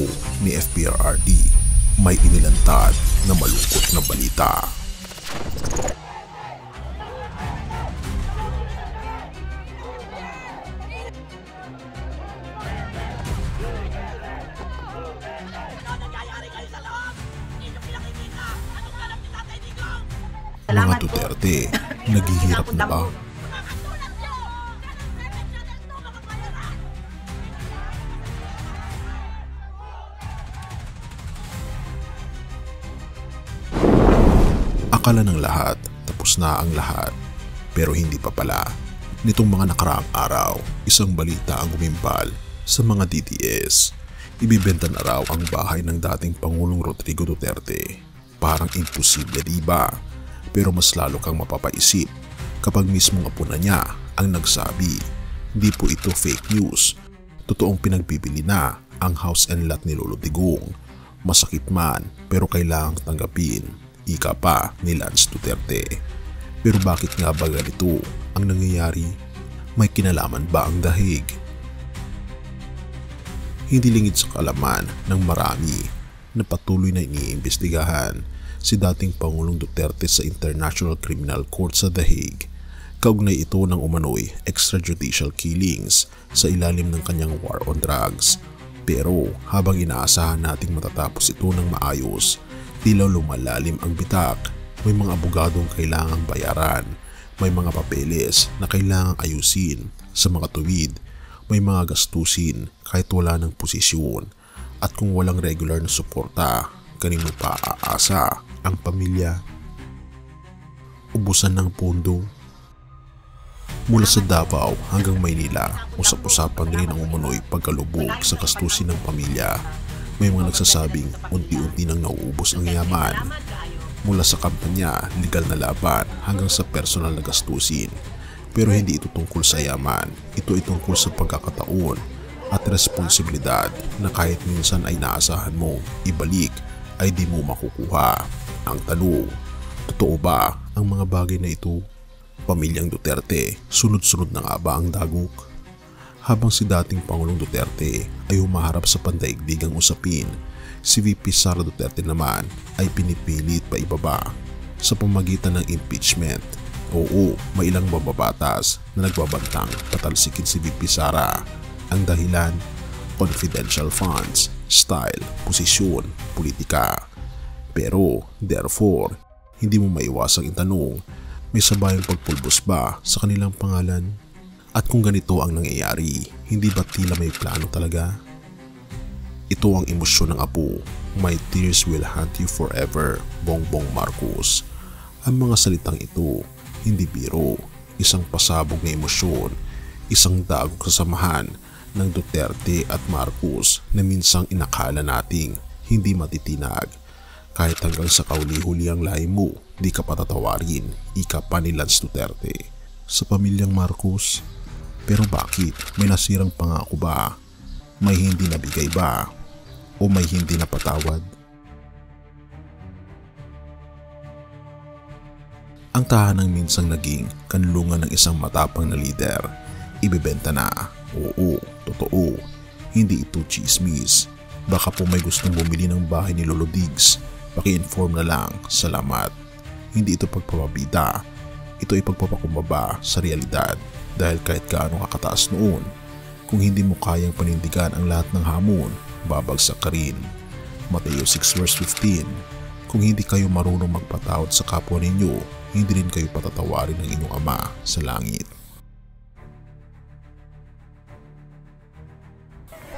Cebu ni FPRRD, may inilantad na malungkot na balita. Mga Duterte, naghihirap na ba? Akala ng lahat, tapos na ang lahat. Pero hindi pa pala. Nitong mga nakaraang araw, isang balita ang gumimbal sa mga DDS. Ibibenta na raw ang bahay ng dating Pangulong Rodrigo Duterte. Parang imposible, diba? Pero mas lalo kang mapapaisip kapag mismong apo na niya ang nagsabi. Di po ito fake news. Totoong pinagbibili na ang house and lot ni Lolo Digong. Masakit man pero kailangang tanggapin. Ika pa ni Lance Duterte. Pero bakit nga ba ganito ang nangyayari? May kinalaman ba ang dahig? Hindi lingid sa kalaman ng marami na patuloy na iniimbestigahan si dating Pangulong Duterte sa International Criminal Court sa The Hague. Kaugnay ito ng umano'y extrajudicial killings sa ilalim ng kanyang war on drugs. Pero habang inaasahan nating matatapos ito ng maayos, tila lumalalim ang bitak. May mga abogadong kailangang bayaran, may mga papeles na kailangang ayusin sa mga tuwid, may mga gastusin kahit wala ng posisyon, at kung walang regular na suporta, kanino pa aasa ang pamilya? Ubusan ng pondo. Mula sa Davao hanggang Maynila, usap-usapan rin ang umano'y pagkalubog sa gastusin ng pamilya. May mga nagsasabing unti-unti nang nauubos ang yaman. Mula sa kampanya, legal na laban hanggang sa personal na gastusin. Pero hindi ito tungkol sa yaman, ito ay tungkol sa pagkakataon at responsibilidad na kahit minsan ay naasahan mo ibalik ay di mo makukuha. Ang tanong, totoo ba ang mga bagay na ito? Pamilyang Duterte, sunod-sunod na nga ba ang dagok? Habang si dating Pangulong Duterte ay humaharap sa pandaigdigang usapin, si VP Sara Duterte naman ay pinipilit pa ibaba sa pamagitan ng impeachment. Oo, may ilang mababatas na nagbabantang patalsikin si VP Sara. Ang dahilan, confidential funds, style, posisyon, politika. Pero, therefore, hindi mo maiwasang itanong, may sabayang pagpulbos ba sa kanilang pangalan? At kung ganito ang nangyayari, hindi ba tila may plano talaga? Ito ang emosyon ng apo, my tears will haunt you forever, Bongbong Marcos. Ang mga salitang ito, hindi biro, isang pasabog na emosyon, isang dagok sa samahan ng Duterte at Marcos na minsang inakala nating hindi matitinag. Kahit hanggang sa kauli-huli ang lahi mo, di ka patatawarin, ika pa ni Lance Duterte. Sa pamilyang Marcos, pero bakit? May nasirang pangako ba? May hindi nabigay ba? O may hindi napatawad? Ang tahanang minsang naging kanlungan ng isang matapang na lider, ibebenta na. Oo, totoo. Hindi ito chismis. Baka po may gustong bumili ng bahay ni Lolo Diggs. Paki-inform na lang. Salamat. Hindi ito pagpapabida. Ito ay pagpapakumbaba sa realidad. Dahil kahit gaano kakataas noon, kung hindi mo kayang panindigan ang lahat ng hamon, babagsak ka rin. Mateo 6 verse 15. Kung hindi kayo marunong magpatawad sa kapwa ninyo, hindi rin kayo patatawarin ng inyong Ama sa langit.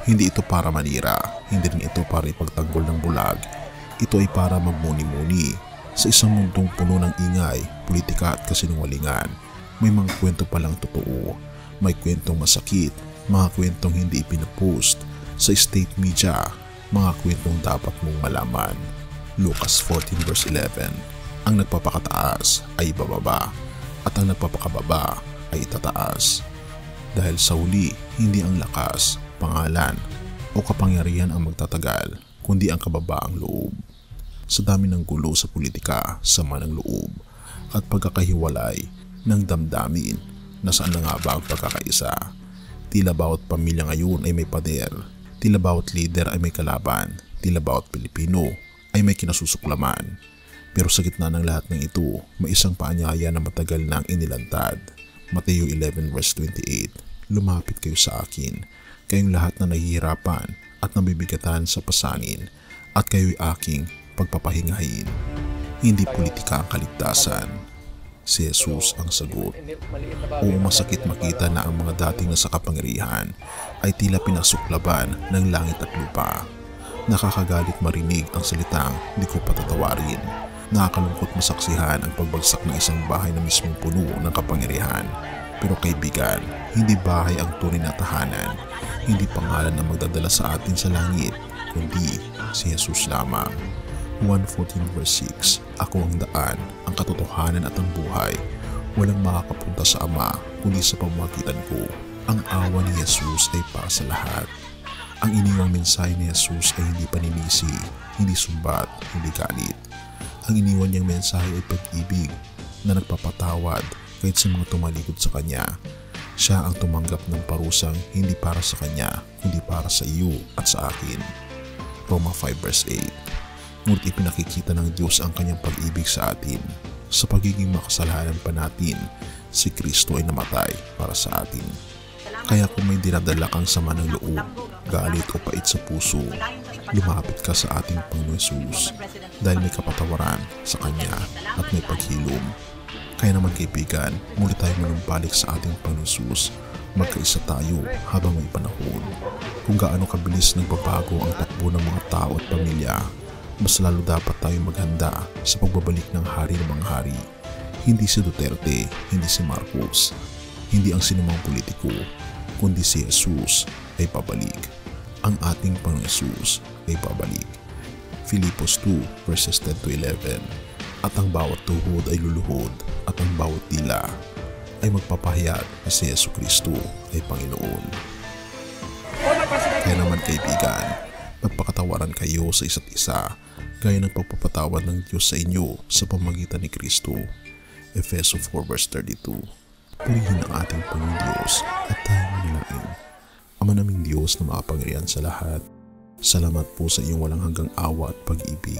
Hindi ito para manira, hindi rin ito para ipagtanggol ng bulag. Ito ay para magmuni-muni sa isang mundong puno ng ingay, politika at kasinungalingan. May mga kwento palang totoo, may kwentong masakit, mga kwentong hindi ipinapost sa state media, mga kwentong dapat mong malaman. Lucas 14 verse 11. Ang nagpapakataas ay bababa at ang nagpapakababa ay itataas. Dahil sa huli, hindi ang lakas, pangalan o kapangyarihan ang magtatagal, kundi ang kababaang loob. Sa dami ng gulo sa politika, sama ng loob at pagkakahiwalay ng damdamin, nasaan na nga ba ang pagkakaisa? Tila bawat pamilya ngayon ay may pader, Tila bawat leader ay may kalaban, tila bawat Pilipino ay may kinasusuklaman. Pero sa gitna ng lahat ng ito, may isang paanyaya na matagal nang inilantad. Mateo 11 verse 28, lumapit kayo sa akin, kayong lahat na nahihirapan at nabibigatan sa pasanin, at kayo'y aking pagpapahingahin. Hindi politika ang kaligtasan. Si Jesus ang sagot. Oo, masakit makita na ang mga dating nasa kapangyarihan ay tila pinasuklaban ng langit at lupa. Nakakagalit marinig ang salitang di ko patatawarin. Nakakalungkot masaksihan ang pagbagsak ng isang bahay na mismong puno ng kapangyarihan. Pero kaibigan, hindi bahay ang tunay na tahanan. Hindi pangalan na magdadala sa atin sa langit, kundi si Jesus lamang. 1:14 verse 6, ako ang daan, ang katotohanan at ang buhay. Walang makakapunta sa Ama kundi sa pamamagitan ko. Ang awa ni Jesus ay para sa lahat. Ang iniwang mensahe ni Jesus ay hindi paninisi, hindi sumbat, hindi galit. Ang iniwan niyang mensahe ay pag-ibig na nagpapatawad kahit sa mga tumalikod sa Kanya. Siya ang tumanggap ng parusang hindi para sa Kanya, kundi para sa iyo at sa akin. Roma 5 verse 8. Ngunit ipinakikita ng Diyos ang Kanyang pag-ibig sa atin. Sa pagiging makasalanan pa natin, si Kristo ay namatay para sa atin. Kaya kung may dinadala kang sama ng loob, galit o pait sa puso, lumapit ka sa ating Panginoon Jesus dahil may kapatawaran sa Kanya at may paghilom. Kaya naman kaibigan, muli tayo manumbalik sa ating Panginoon Jesus. Magkaisa tayo habang may panahon. Kung gaano kabilis nagbabago ang takbo ng mga tao at pamilya, mas lalo dapat tayo maghanda sa pagbabalik ng hari ng mga hari. Hindi si Duterte, hindi si Marcos, hindi ang sinumang politiko, kundi si Jesus ay pabalik. Ang ating Panginoon Jesus ay pabalik. Filipos 2 verses 10-11. At ang bawat tuhod ay luluhod at ang bawat dila ay magpapahayag na si Jesucristo ay Panginoon. Kaya naman kaibigan, magpakatawaran kayo sa isa't isa gaya ng pagpapatawad ng Diyos sa inyo sa pamamagitan ni Kristo. Efeso 4 verse 32. Purihin ang ating Panginoon Diyos at tayo manalangin. Ama naming Diyos na makapangyarihan sa lahat, salamat po sa iyong walang hanggang awa at pag-ibig.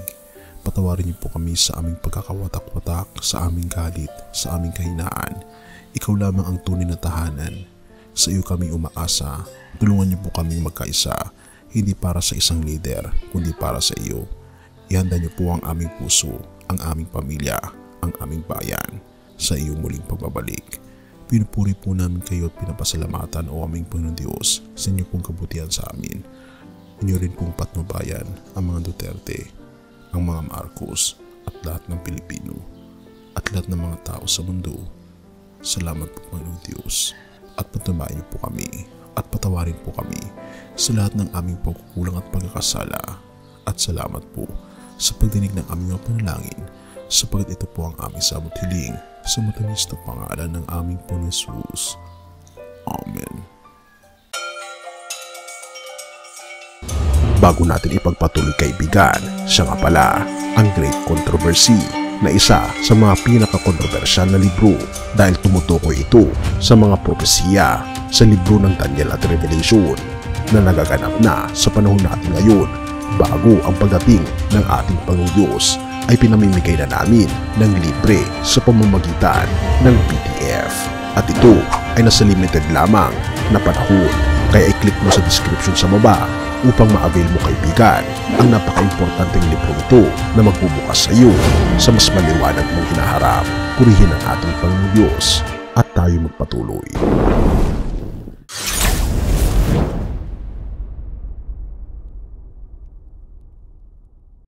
Patawarin niyo po kami sa aming pagkakawatak-watak, sa aming galit, sa aming kahinaan. Ikaw lamang ang tunay na tahanan. Sa iyo kami umaasa. Tulungan niyo po kami magkaisa, hindi para sa isang leader, kundi para sa iyo. Ihanda niyo po ang aming puso, ang aming pamilya, ang aming bayan, sa iyong muling pagbabalik. Pinupuri po namin kayo at pinapasalamatan o aming Panginoon Diyos sa inyo pong kabutihan sa amin. Inyo rin pong patnubayan ang mga Duterte, ang mga Marcos at lahat ng Pilipino at lahat ng mga tao sa mundo. Salamat po Panginoon Diyos at patunayan niyo po kami at patawarin po kami sa lahat ng aming pagkukulang at pagkakasala. At salamat po sa pagdinig ng aming mga panalangin, sapagkat ito po ang aming samot hiling sa matamis na pangalan ng aming Panginoon Jesus. Amen. Bago natin ipagpatuloy kaibigan, siya nga pala ang Great Controversy na isa sa mga pinaka-kontrobersyal na libro dahil tumutukoy ito sa mga propesiya sa libro ng Daniel at Revelation na nagaganap na sa panahon natin ngayon bago ang pagdating ng ating Panginoong Diyos ay pinamimigay na namin ng libre sa pamamagitan ng PDF. At ito ay nasa limited lamang na panahon, kaya i-click mo sa description sa baba upang ma-avail mo kaibigan ang napaka-importanteng libro ito na magbubukas sa iyo sa mas maliwanag mong hinaharap. Purihin ang ating Panginoong Diyos at tayo magpatuloy.